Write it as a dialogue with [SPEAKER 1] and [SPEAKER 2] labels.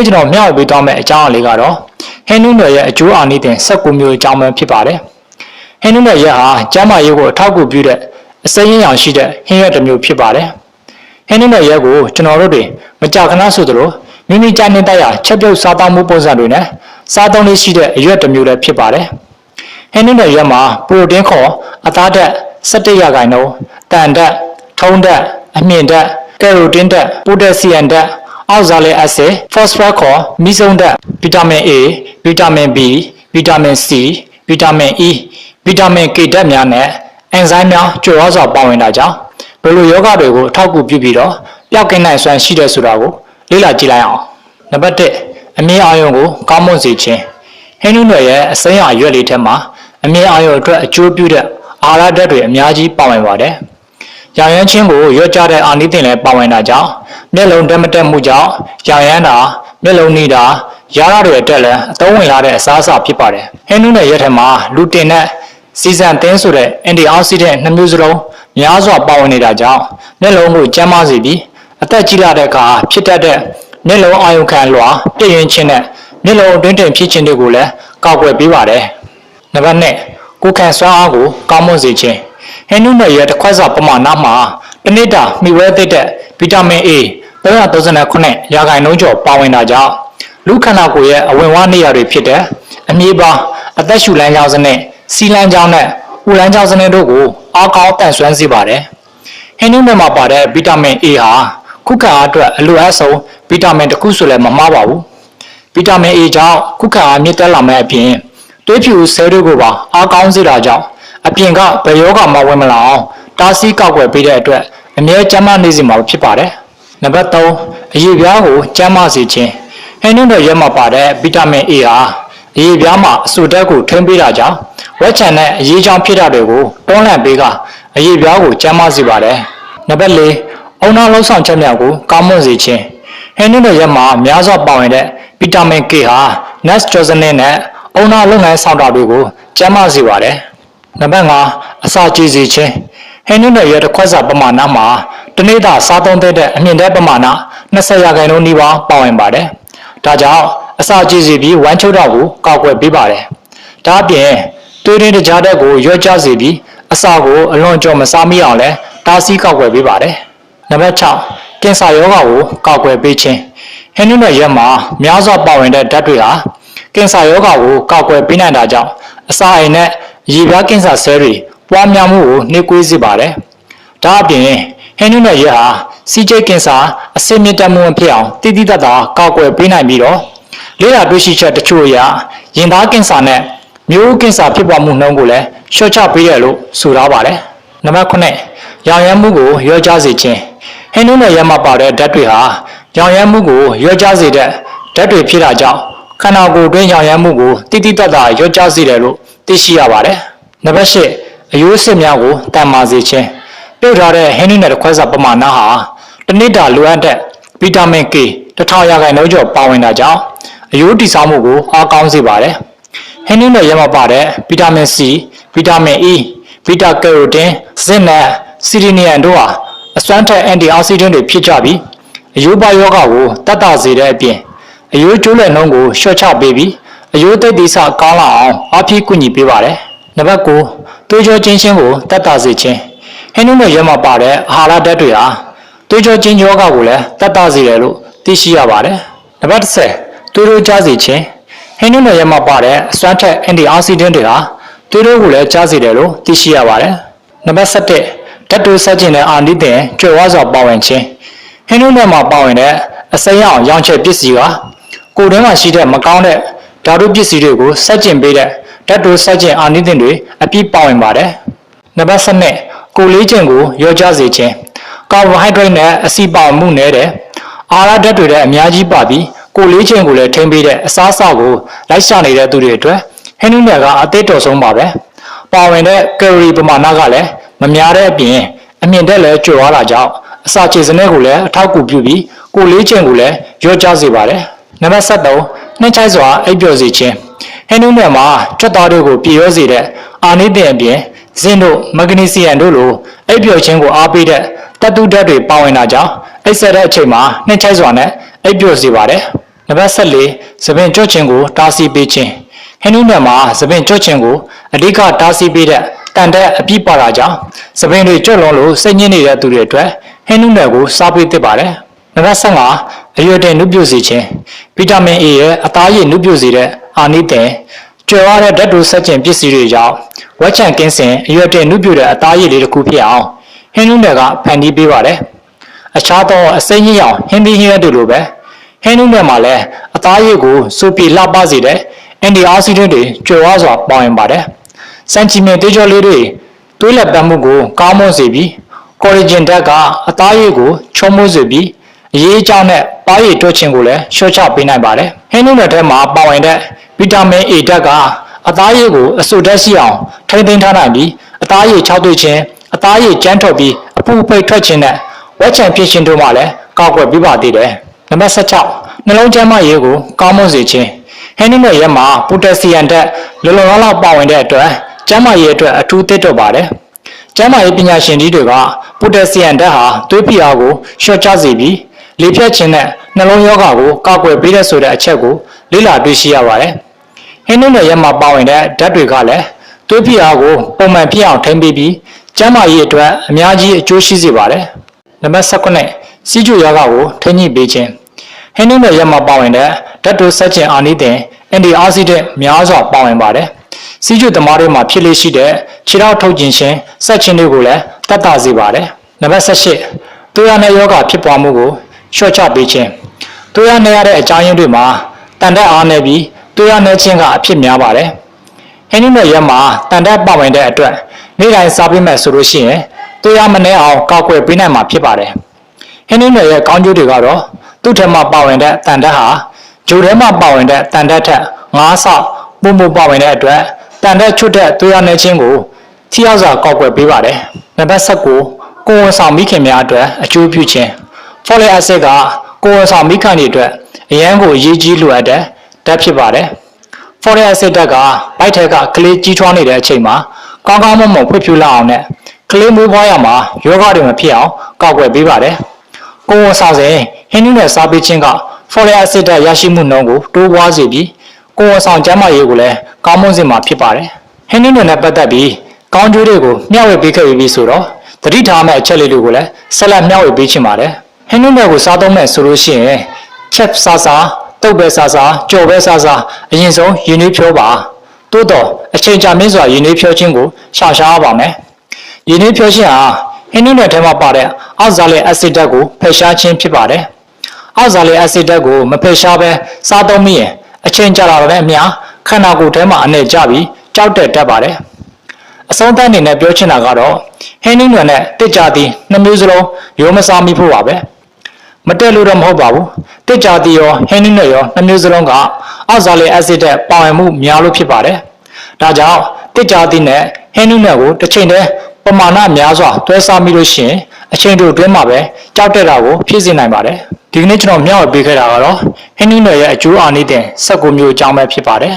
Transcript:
[SPEAKER 1] နေ့ကျွန်တော်မျှဝေပေးသွားမယ့်အကြောင်းအလေးကတော့ဟင်းနုနယ်ရဲ့အကျိုးအာနိသင်19မျိုးအကြောင်းပဲဖြစ်ပါတယ်ဟင်းနုနယ်ရဲ့ဟာကျန်းမာရေးကိုအထောက်အကူပြုတဲ့အစိမ်းရင်းရောင်ရှိတဲ့ဟင်းရွက်တစ်မျိုးဖြစ်ပါတယ်ဟင်းနုနယ်ရဲ့ကိုကျွန်တော်တို့တွေမကြာခဏဆိုသလိုမိမိကြိုက်နေတဲ့ချက်ပြုတ်စားသောက်မှုပုံစံတွေနဲ့စားသုံးလေးရှိတဲ့အရွက်တစ်မျိုးလည်းဖြစ်ပါတယ်ဟင်းနုနယ်ရဲ့မှာပရိုတင်းခေါ်အသားဓာတ်17%တန်ဓာတ်ထုံးဓာတ်အမြင့်ဓာတ်ကယ်ရိုတင်းဓာတ်ပိုတက်ဆီယမ်ဓာတ်အောက်ဇာလစ်အက်ဆစ်ဖော့စဖရပ်ခေါ်မီးစုံဓာတ်ဗီတာမင် A ဗီတာမင် B ဗီတာမင် C ဗီတာမင် E ဗီတာမင် K ဓာတ်များနဲ့အင်ဇိုင်းများကြွယ်ဝစွာပါဝင်တာကြောင့်ဘယ်လိုယောဂတွေကိုအထောက်အကူပြုပြီးတော့ပျောက်ကင်းနိုင်စွမ်းရှိတယ်ဆိုတာကိုလေ့လာကြည့်လိုက်အောင်နံပါတ်1အမြင့်အာရုံကိုကောင်းမွန်စေခြင်းဟင်းနုနယ်ရဲ့အစိမ်းအရွက်လေးထဲမှာအမြင့်အာရုံအတွက်အကျိုးပြုတဲ့အာဟာရဓာတ်တွေအများကြီးပါဝင်ပါတယ်ရောင်ရမ်းခြင်းကိုရွက်ကြတဲ့အာနိသင်လည်းပါဝင်တာကြောင့်မျက်လုံးတက်မတက်မှုကြောင့်ရောင်ရမ်းတာမျက်လုံးနေတာရာရတွေအတွက်လည်းအသုံးဝင်လာတဲ့အစားအစာဖြစ်ပါတယ်ဟင်းနုနယ်ရဲ့ထဲမှာလူတင်နဲ့စီဇန်သင်းဆိုတဲ့အန်တီအောက်ဆီဒန့်နှစ်မျိုးစလုံးများစွာပါဝင်နေတာကြောင့်မျက်လုံးကိုကျန်းမာစေပြီးအသက်ကြီးလာတဲ့အခါဖြစ်တတ်တဲ့မျက်လုံးအာရုံခံလွှာပြည့်ရင်ခြင်းနဲ့မျက်လုံးအတွင်းတင်ဖြစ်ခြင်းတွေကိုလည်းကာကွယ်ပေးပါတယ်နံပါတ်2ကိုယ်ခံစွမ်းအားကိုကောင်းမွန်စေခြင်းဟင်းနုနယ်ရဲ့တစ်ခွက်စာပမာဏမှာတစ်နေ့တာမှီဝဲသိတဲ့ဗီတာမင် A 339%ကျော်ပါဝင်တာကြောင့်လူခန္ဓာကိုယ်ရဲ့အဝင်ဝနေရာတွေဖြစ်တဲ့အမြဲပါအသက်ရှူလမ်းကြောင်းစနစ်စီလမ်းကြောင်းနဲ့ဥလမ်းကြောင်းစနစ်တို့ကိုအားကောင်းတန့်ဆွမ်းစေပါတယ်ဟင်းနုနယ်မှာပါတဲ့ဗီတာမင် A ဟာခုခံအားအတွက်အလိုအပ်ဆုံးဗီတာမင်တစ်ခုဆိုလည်းမမှားပါဘူးဗီတာမင် A ကြောင့်ခုခံအားမြင့်တက်လာမယ့်အပြင်သွေးဖြူဆဲတွေကိုပါအားကောင်းစေတာကြောင့်အပြင်ကဘယ်ယောဂမှဝင်မလာအောင်တားဆီးကောက်ွယ်ပေးတဲ့အတွက်အမြဲကျန်းမာနေစေမှာဖြစ်ပါတယ်နံပါတ်3အရေပြားကိုကျန်းမာစေခြင်းဟင်းနုနယ်ရဲ့မှာပါတဲ့ဗီတာမင် A ဟာအရေပြားမှာအဆိုဓာတ်ကိုထိန်းပေးတာကြောင့်ဝက်ချန်နဲ့အရေးကြောင့်ဖြစ်တာတွေကိုတွန်းလှန်ပေးကအရေပြားကိုကျန်းမာစေပါတယ်နံပါတ်4အုံနောက်လုံးဆောင်ချက်များကိုကောင်းမွန်စေခြင်းဟင်းနုနယ်ရဲ့မှာများစွာပါဝင်တဲ့ဗီတာမင် K ဟာ Nitrogen နဲ့အုံနောက်လုပ်ငန်းဆောင်တာတွေကိုကျန်းမာစေပါတယ်နံပါတ်5အစာကြေစေခြင်းဟင်းနုနယ်ရဲ့တစ်ခွက်စာပမာဏမှာတစ်နေ့တာစားသုံးတဲ့အမြင့်တဲ့ပမာဏ20%နီးပါးပါဝင်ပါတယ်ဒါကြောင့်အစာကြေစေပြီးဝမ်းချုပ်တာကိုကောက်ွယ်ပေးပါတယ်ဒါအပြင်သွေးရင်းတကြားတဲ့ကိုရွက်ကျစေပြီးအစာကိုအလွန်ကြော်မစားမိအောင်လဲတားဆီးကောက်ွယ်ပေးပါတယ်နံပါတ်6ကင်ဆာရောဂါကိုကောက်ွယ်ပေးခြင်းဟင်းနုနယ်ရဲ့မှာများစွာပါဝင်တဲ့ဓာတ်တွေဟာကင်ဆာရောဂါကိုကောက်ွယ်ပေးနိုင်တာကြောင့်အစာအိမ်နဲ့ရေပြားကင်ဆာဆဲတွေပွားများမှုကိုနှိကွေးစေပါတယ်ဒါအပြင်ဟင်းနုနယ်ရဲ့ဟာစီးကျိတ်ကင်ဆာအဆင့်မြင့်တက်မှုဖြစ်အောင်တိတိတတ်တာကောက်ွယ်ပေးနိုင်ပြီးတော့လေ့လာတွေ့ရှိချက်တချို့အရရင်သားကင်ဆာနဲ့မျိုးကင်ဆာဖြစ်ပွားမှုနှုန်းကိုလည်းလျှော့ချပေးတယ်လို့ဆိုထားပါတယ်နံပါတ်9ရောင်ရမ်းမှုကိုလျော့ကျစေခြင်းဟင်းနုနယ်ရဲ့မှာပါတဲ့ဓာတ်တွေဟာရောင်ရမ်းမှုကိုလျော့ကျစေတဲ့ဓာတ်တွေဖြစ်တာကြောင့်ခန္ဓာကိုယ်တွင်းရောင်ရမ်းမှုကိုတိတိတတ်တာလျော့ကျစေတယ်လို့သိရှိရပါတယ်နံပါတ်10အယိုးစစ်များကိုတန်မာစေခြင်းပြုတ်ထားတဲ့ဟင်းနုနယ်တစ်ခွက်စာပမာဏဟာတစ်နေ့တာလိုအပ်တဲ့ဗီတာမင် K 1000%ကျော်ပါဝင်တာကြောင့်အယိုးတည်ဆောက်မှုကိုအားကောင်းစေပါတယ်ဟင်းနုနယ်ရဲ့မှာပါတဲ့ဗီတာမင် C ဗီတာမင် E ဗီတာကယ်ရိုတင်းဇစ်နဲ့စီရီနီယမ်တို့ဟာအစွမ်းထက်အန်တီအောက်ဆီဒန့်တွေဖြစ်ကြပြီးအယိုးပါယောဂါကိုတတ်တာစေတဲ့အပြင်အယိုးကျိုးလွယ်နှုန်းကိုလျှော့ချပေးပြီးအယိုးသိပ်သီးဆကောင်းလာအောင်အားဖြည့်ကူညီပေးပါတယ်နံပါတ်9သွေးကြောကျဉ်းခြင်းကိုတတ်တာစေခြင်းဟင်းနုနယ်ရဲ့မှာပါတဲ့အာဟာရဓာတ်တွေဟာသွေးကြောကျဉ်းယောဂါကိုလည်းတတ်တာစေတယ်လို့သိရှိရပါတယ်နံပါတ်10သွေးတိုးကျစေခြင်းဟင်းနုနယ်ရဲ့မှာပါတဲ့အစွမ်းထက်အန်တီအောက်ဆီဒန့်တွေဟာသွေးတိုးကိုလည်းကျစေတယ်လို့သိရှိရပါတယ်နံပါတ်17ဓာတ်တိုးဆက်ခြင်းနဲ့အာနိသင်ကြွယ်ဝစွာပါဝင်ခြင်းဟင်းနုနယ်မှာပါဝင်တဲ့အစိမ်းရောင်ချက်ပစ္စည်းကကိုယ်ထဲမှာရှိတဲ့မကောင်းတဲ့ဓာတုပစ္စည်းတွေကိုဆက်ကျင်ပေးတဲ့ဓာတ်တိုးဆက်ကျင်အာနိသင်တွေအပြည့်ပါဝင်ပါတယ်နံပါတ်12ကိုယ်လေးခြင်းကိုလျော့ကျစေခြင်းကာဗိုဟိုက်ဒရိတ်နဲ့အဆီပါဝင်မှုနည်းတဲ့အာဟာရဓာတ်တွေလည်းအများကြီးပါပြီးကိုယ်လေးခြင်းကိုလည်းထိန်းပေးတဲ့အစားအစာကိုလိုက်ရှာနေတဲ့သူတွေအတွက်ဟင်းနုနယ်ကအသေးတော်ဆုံးပါပဲပါဝင်တဲ့ကယ်လိုရီပမာဏကလည်းမများတဲ့အပြင်အမြင့်တက်လည်းကျွတ်သွားတာကြောင့်အစာခြေစနစ်ကိုလည်းအထောက်အကူပြုပြီးကိုယ်လေးခြင်းကိုလည်းလျော့ကျစေပါတယ်နံပါတ်73နှင်းချိုက်စွာအိပ်ပျော်စေခြင်းဟင်းနုနယ်မှာကြွက်သားတွေကိုပြည့်ရောစေတဲ့အာနိသင်အပြင်ဇင်းတို့မဂနီဆီယမ်တို့လိုအိပ်ပျော်ခြင်းကိုအားပေးတဲ့တတုဓာတ်တွေပါဝင်တာကြောင့်အိပ်ဆက်တဲ့အချိန်မှာနှင်းချိုက်စွာနဲ့အိပ်ပျော်စေပါတယ်န နံပါတ်14သပင်ကြော့ခြင်းကိုတားဆီးပေးခြင်းဟင်းနုနယ်မှာသပင်ကြော့ခြင်းကိုအဓိကတားဆီးပေးတဲ့တန်တဲ့အပြည့်ပါတာကြောင့်သပင်တွေကြော့လွန်လို့စိတ်ညစ်နေတဲ့သူတွေအတွက်ဟင်းနုနယ်ကိုစားပေးသင့်ပါတယ်နံပါတ်15အရွယ်တင်နုပြုစေခြင်းဗီတာမင် A ရဲ့အသားရည်နုပြုစေတဲ့အာနိသင်ကျွဲရတဲ့ဓာတ်တိုဆက်ကျင်ပစ္စည်းတွေကြောင့်ဝက်ချံကင်းစင်အရွယ်တင်နုပြုတဲ့အသားရည်လေးတစ်ခုဖြစ်အောင်ဟင်းနုနယ်ကဖန်တီးပေးပါတယ်အခြားသောအစိမ်းကြီးအောင်ဟင်းသီးဟင်းရွက်တွေလိုပဲဟင်းနုနယ်မှာလည်းအသားရည်ကိုစူပီလှပစေတဲ့အန်တီအောက်ဆီဒန့်တွေကျွဲဝစွာပါဝင်ပါတယ်စံချီမင်တေးကြောလေးတွေသွေးလက်ပတ်မှုကိုကောင်းမွန်စေပြီးကော်ရီဂျင်ဓာတ်ကအသားရည်ကိုချုံမိုးစေပြီးအရေးအကြောင်းနဲ့ပါးရည်တွက်ခြင်းကိုလည်းလျှော့ချပေးနိုင်ပါတယ်ဟင်းနုနယ်ထဲမှာပါဝင်တဲ့ဗီတာမင် A ဓာတ်ကအသားရည်ကိုအဆုတ်ဓာတ်ရှိအောင်ထိန်းသိမ်းထားနိုင်ပြီးအသားရည်ခြောက်သွေ့ခြင်းအသားရည်ကျန်းထွက်ပြီးအပူပိတ်ထွက်ခြင်းနဲ့ဝက်ချံဖြစ်ခြင်းတို့မှလည်းကောက်ွယ်ပြပါသေးတယ်နံပါတ်16နှလုံးကျန်းမာရေးကိုကောင်းမွန်စေခြင်းဟင်းနုနယ်ရဲမှာပိုတက်ဆီယမ်ဓာတ်လုံလုံလောက်လောက်ပါဝင်တဲ့အတွက်ကျန်းမာရေးအတွက်အထူးသင့်တော်ပါတယ်ကျန်းမာရေးပညာရှင်တွေကပိုတက်ဆီယမ်ဓာတ်ဟာသွေးဖိအားကိုလျှော့ချစေပြီးလေဖြတ်ခြင်းနဲ့နှလုံးရောဂါကိုကောက်ွယ်ပေးတဲ့ဆိုတဲ့အချက်ကိုလေ့လာတွေ့ရှိရပါတယ်ဟင်းနုနယ်ရဲမှာပါဝင်တဲ့ဓာတ်တွေကလည်းသွေးဖိအားကိုပုံမှန်ဖြစ်အောင်ထိန်းပေးပြီးကျန်းမာရေးအတွက်အများကြီးအကျိုးရှိစေပါတယ်နံပါတ်19စီးကျူရောဂါကိုထိန်းညှိပေးခြင်းဟင်းနုနယ်ရဲမှာပါဝင်တဲ့ဓာတ်တိုဆက်ကျင်အာနိသင်အန်တီအောက်ဆီဒန့်များစွာပါဝင်ပါတယ်စီးကျူသမားတွေမှာဖြစ်လေရှိတဲ့ခြေထောက်ထုတ်ကျင်ခြင်းဆက်ခြင်းတွေကိုလည်းတတ်တာစေပါတယ်နံပါတ်18သွေးရနဲ့ယောဂဖြစ်ပွားမှုကိုလျှော့ချပေးခြင်းသွေးရနဲ့ရတဲ့အကြောင်းရင်းတွေမှာတန်တက်အားနည်းပြီးသွေးရနဲ့ခြင်းကအဖြစ်များပါတယ်ဟင်းနုနယ်ရဲမှာတန်တက်ပါဝင်တဲ့အတွက်နေ့တိုင်းစားပေးမယ်ဆိုလို့ရှိရင်သွေးရမနှဲအောင်ကောက်ွယ်ပေးနိုင်မှာဖြစ်ပါတယ်ဟင်းနုနယ်ရဲကောင်းကျိုးတွေကတော့သူ့ထက်မှပါဝင်တဲ့တန်တက်ဟာဂျိုထဲမှာပါဝင်တဲ့တန်တက်ထက်9ဆပိုမိုပါဝင်တဲ့အတွက်တန်တက်ချွတ်တဲ့သွေးရနဲ့ခြင်းကိုထိရောက်စွာကောက်ွယ်ပေးပါတယ်နံပါတ်19ကိုယ်ဝန်ဆောင်မိခင်များအတွက်အကျိုးပြုခြင်းဖော်လီအက်ဆစ်ကကိုယ်ဝန်ဆောင်မိခင်တွေအတွက်အရန်ကိုအရေးကြီးလိုအပ်တဲ့ဓာတ်ဖြစ်ပါတယ်ဖော်လီအက်ဆစ်ဓာတ်ကဗိုက်ထက်ကကလေးကြီးထွားနေတဲ့အချိန်မှာကောင်းကောင်းမွန်မွန်ဖွံ့ဖြိုးလာအောင်နဲ့ကလေးမွေးဖွားရမှာယောဂတွေမဖြစ်အောင်ကောက်ွယ်ပေးပါတယ်ကိုယ်ဝန်ဆောင်စဉ်ဟင်းနုနယ်စားပေးခြင်းကဖော်လီအက်ဆစ်ဓာတ်ရရှိမှုနှုန်းကိုတိုးပွားစေပြီးကိုယ်ဝန်ဆောင်ကျန်းမာရေးကိုလည်းကောင်းမွန်စေမှာဖြစ်ပါတယ်ဟင်းနုနယ်နဲ့ပတ်သက်ပြီးကောင်းကျိုးတွေကိုမျှဝေပေးခဲ့ပြီးဆိုတော့သတိထားမယ့်အချက်လေးတွေကိုလည်းဆက်လက်မျှဝေပေးချင်ပါတယ်ဟင်းနုနယ်ကိုစားသုံးမယ်ဆိုလို့ရှိရင်ချက်စားစားတုပ်ပဲစားစားကြော်ပဲစားစားအရင်ဆုံးရင်းနှီးဖြောပါတိုးတော့အချိန်ကြာမြင့်စွာရင်းနှီးဖြောခြင်းကိုရှာရှားပါမယ်ရင်းနှီးဖြောခြင်းဟာဟင်းနုနယ်ထဲမှာပါတဲ့အောက်ဇာလီအက်ဆစ်ဓာတ်ကိုဖယ်ရှားခြင်းဖြစ်ပါတယ်အောက်ဇာလီအက်ဆစ်ဓာတ်ကိုမဖယ်ရှားဘဲစားသုံးမိရင်အချိန်ကြာလာတဲ့အမျှခန္ဓာကိုယ်ထဲမှာအနေကျပြီးကြောက်တက်တတ်ပါတယ်အဆုံးသတ်အနေနဲ့ပြောချင်တာကတော့ဟင်းနုနယ်နဲ့တစ်ကြသည်နှစ်မျိုးစလုံးရိုးမစားမိဖို့ပါပဲမတက်လို့တော့မဟုတ်ပါဘူးတစ်ကြသည်ရောဟင်းနုနယ်ရောနှစ်မျိုးစလုံးကအောက်ဇာလီအက်ဆစ်ဓာတ်ပါဝင်မှုများလို့ဖြစ်ပါတယ်ဒါကြောင့်တစ်ကြသည်နဲ့ဟင်းနုနယ်ကိုတစ်ချိန်တည်းပမာဏများစွာတွဲစားမိလို့ရှိရင်အချိန်တို့အတွင်းမှာပဲကြောက်တက်တာကိုဖြစ်စေနိုင်ပါတယ်ဒီကနေ့ကျွန်တော်မျှဝေပေးခဲ့တာကတော့ဟင်းနုနယ်ရဲ့အကျိုးအာနိသင်19မျိုးအကြောင်းပဲဖြစ်ပါတယ်